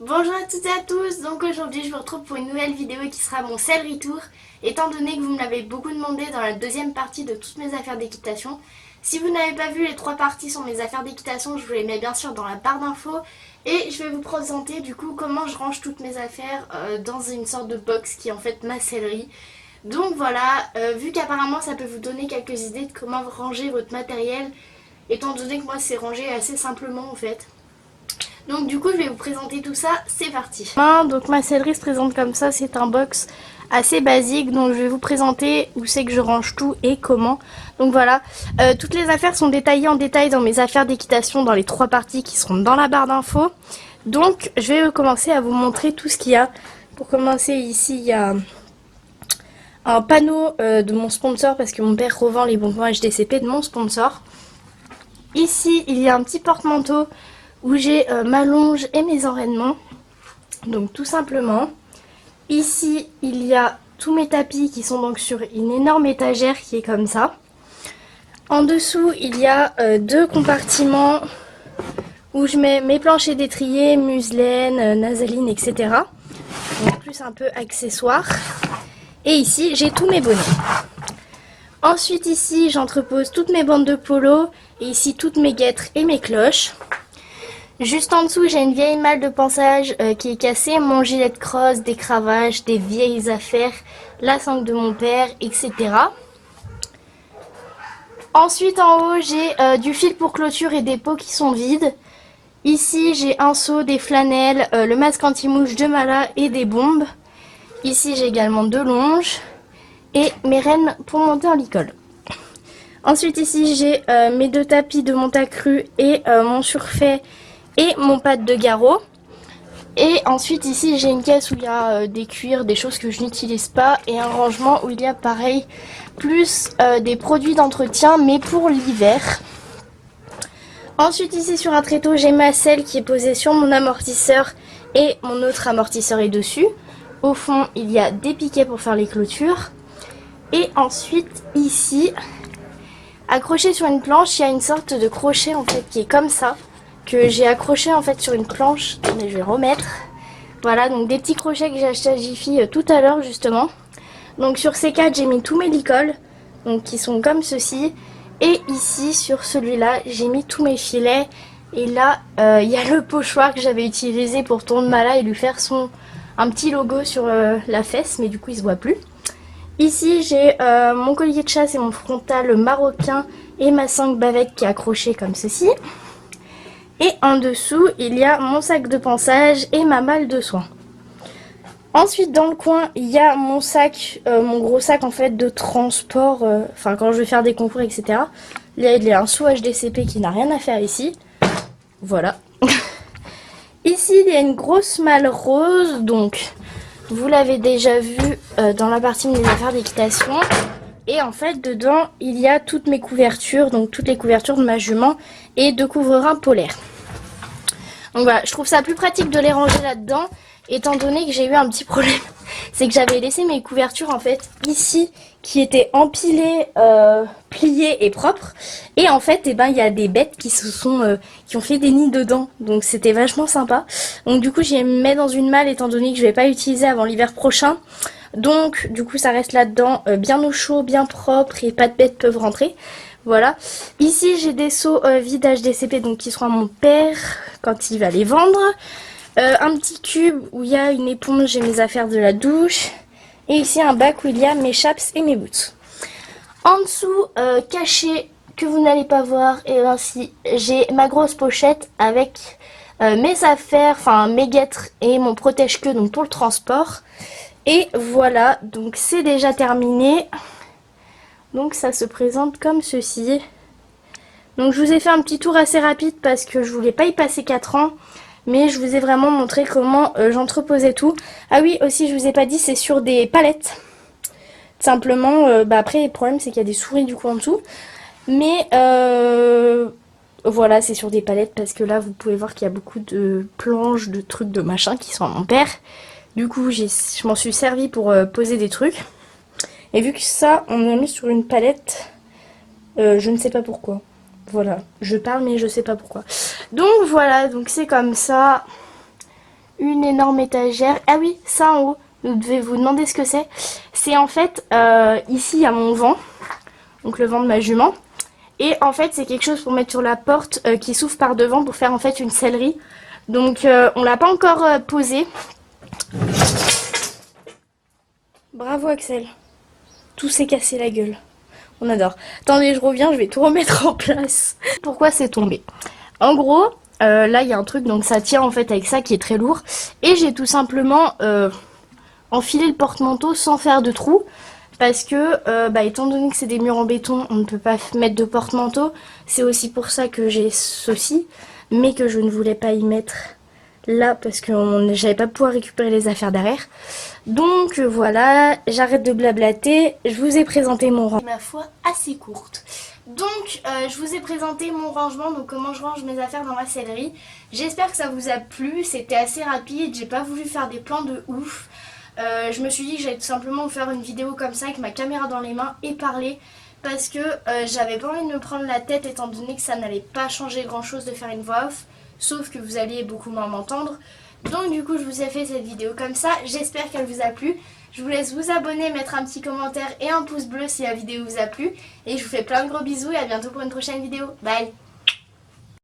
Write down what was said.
Bonjour à toutes et à tous, donc aujourd'hui je vous retrouve pour une nouvelle vidéo qui sera mon celery tour, étant donné que vous me l'avez beaucoup demandé dans la deuxième partie de toutes mes affaires d'équitation. Si vous n'avez pas vu les trois parties sur mes affaires d'équitation, je vous les mets bien sûr dans la barre d'infos et je vais vous présenter du coup comment je range toutes mes affaires dans une sorte de box qui est en fait ma celery. Donc voilà, vu qu'apparemment ça peut vous donner quelques idées de comment ranger votre matériel, étant donné que moi c'est rangé assez simplement en fait. Donc du coup je vais vous présenter tout ça, c'est parti. Donc ma céleri se présente comme ça, c'est un box assez basique, donc je vais vous présenter où c'est que je range tout et comment. Donc voilà, toutes les affaires sont détaillées en détail dans mes affaires d'équitation dans les trois parties qui seront dans la barre d'infos. Donc je vais commencer à vous montrer tout ce qu'il y a. Pour commencer ici il y a un panneau de mon sponsor parce que mon père revend les bonbons HDCP de mon sponsor. Ici il y a un petit porte-manteau où j'ai ma longe et mes enraînements. Donc tout simplement. Ici, il y a tous mes tapis qui sont donc sur une énorme étagère qui est comme ça. En dessous, il y a deux compartiments où je mets mes planchers d'étrier, muselène, nasaline, etc. Donc plus un peu accessoires. Et ici, j'ai tous mes bonnets. Ensuite, ici, j'entrepose toutes mes bandes de polo. Et ici, toutes mes guêtres et mes cloches. Juste en dessous, j'ai une vieille malle de pansage qui est cassée, mon gilet de crosse, des cravaches, des vieilles affaires, la sangle de mon père, etc. Ensuite, en haut, j'ai du fil pour clôture et des pots qui sont vides. Ici, j'ai un seau, des flanelles, le masque anti-mouche de Mala et des bombes. Ici, j'ai également deux longes et mes rênes pour monter en licol. Ensuite, ici, j'ai mes deux tapis de Montacru et mon surfait et mon pad de garrot. Et ensuite ici j'ai une caisse où il y a des cuirs, des choses que je n'utilise pas et un rangement où il y a pareil plus des produits d'entretien mais pour l'hiver. Ensuite ici sur un tréteau j'ai ma selle qui est posée sur mon amortisseur et mon autre amortisseur est dessus. Au fond il y a des piquets pour faire les clôtures. Et ensuite ici accroché sur une planche il y a une sorte de crochet en fait qui est comme ça, que j'ai accroché en fait sur une planche, mais je vais remettre. Voilà, donc des petits crochets que j'ai acheté à Jiffy tout à l'heure justement. Donc sur ces quatre j'ai mis tous mes licols, donc qui sont comme ceci. Et ici sur celui-là j'ai mis tous mes filets. Et là il y a le pochoir que j'avais utilisé pour tourner Mala et lui faire un petit logo sur la fesse, mais du coup il se voit plus. Ici j'ai mon collier de chasse et mon frontal marocain et ma sangle bavette qui est accrochée comme ceci. Et en dessous, il y a mon sac de pansage et ma malle de soins. Ensuite, dans le coin, il y a mon sac, mon gros sac en fait de transport, enfin quand je vais faire des concours, etc. Là, il y a un sous HDCP qui n'a rien à faire ici. Voilà. Ici, il y a une grosse malle rose, donc vous l'avez déjà vu dans la partie de mes affaires d'équitation. Et en fait, dedans, il y a toutes mes couvertures, donc toutes les couvertures de ma jument et de couvre-reins polaires. Donc voilà, je trouve ça plus pratique de les ranger là-dedans, étant donné que j'ai eu un petit problème. C'est que j'avais laissé mes couvertures en fait ici, qui étaient empilées, pliées et propres. Et en fait, il y a des bêtes qui ont fait des nids dedans. Donc c'était vachement sympa. Donc du coup, j'y mets dans une malle, étant donné que je vais pas l'utiliser avant l'hiver prochain. Donc du coup ça reste là-dedans bien au chaud, bien propre et pas de bêtes peuvent rentrer. Voilà. Ici j'ai des seaux vides HDCP donc qui seront à mon père quand il va les vendre. Un petit cube où il y a une éponge et mes affaires de la douche. Et ici un bac où il y a mes chaps et mes boots. En dessous, caché que vous n'allez pas voir, et ainsi j'ai ma grosse pochette avec mes affaires, enfin mes guêtres et mon protège-queue donc pour le transport. Et voilà, donc c'est déjà terminé. Donc ça se présente comme ceci. Donc je vous ai fait un petit tour assez rapide parce que je voulais pas y passer 4 ans. Mais je vous ai vraiment montré comment j'entreposais tout. Ah oui, aussi je vous ai pas dit, c'est sur des palettes. Simplement, après le problème c'est qu'il y a des souris du coup en dessous. Mais voilà, c'est sur des palettes parce que là vous pouvez voir qu'il y a beaucoup de planches, de trucs, de machin qui sont à mon père. Du coup, je m'en suis servi pour poser des trucs. Et vu que ça, on l'a mis sur une palette, je ne sais pas pourquoi. Voilà, je parle mais je sais pas pourquoi. Donc voilà, donc c'est comme ça. une énorme étagère. Ah oui, ça en haut, vous devez vous demander ce que c'est. C'est en fait, ici il y a mon vent, donc le vent de ma jument. Et en fait c'est quelque chose pour mettre sur la porte qui s'ouvre par devant pour faire en fait une sellerie. Donc on l'a pas encore posé. Bravo Axel. Tout s'est cassé la gueule. On adore. Attendez, je reviens, je vais tout remettre en place. Pourquoi c'est tombé? En gros, là il y a un truc, donc ça tient en fait avec ça qui est très lourd. Et j'ai tout simplement enfilé le porte-manteau sans faire de trou. Parce que, étant donné que c'est des murs en béton, on ne peut pas mettre de porte-manteau. C'est aussi pour ça que j'ai ceci, mais que je ne voulais pas y mettre là parce que j'avais pas pouvoir récupérer les affaires derrière. Donc voilà, j'arrête de blablater, je vous ai présenté mon rangement. Ma foi assez courte. Donc je vous ai présenté mon rangement, donc comment je range mes affaires dans ma sellerie. J'espère que ça vous a plu, c'était assez rapide, j'ai pas voulu faire des plans de ouf. Je me suis dit que j'allais tout simplement vous faire une vidéo comme ça avec ma caméra dans les mains et parler. Parce que j'avais pas envie de me prendre la tête étant donné que ça n'allait pas changer grand chose de faire une voix off. Sauf que vous alliez beaucoup moins m'entendre. Donc du coup je vous ai fait cette vidéo comme ça. J'espère qu'elle vous a plu. Je vous laisse vous abonner, mettre un petit commentaire et un pouce bleu si la vidéo vous a plu. Et je vous fais plein de gros bisous et à bientôt pour une prochaine vidéo. Bye!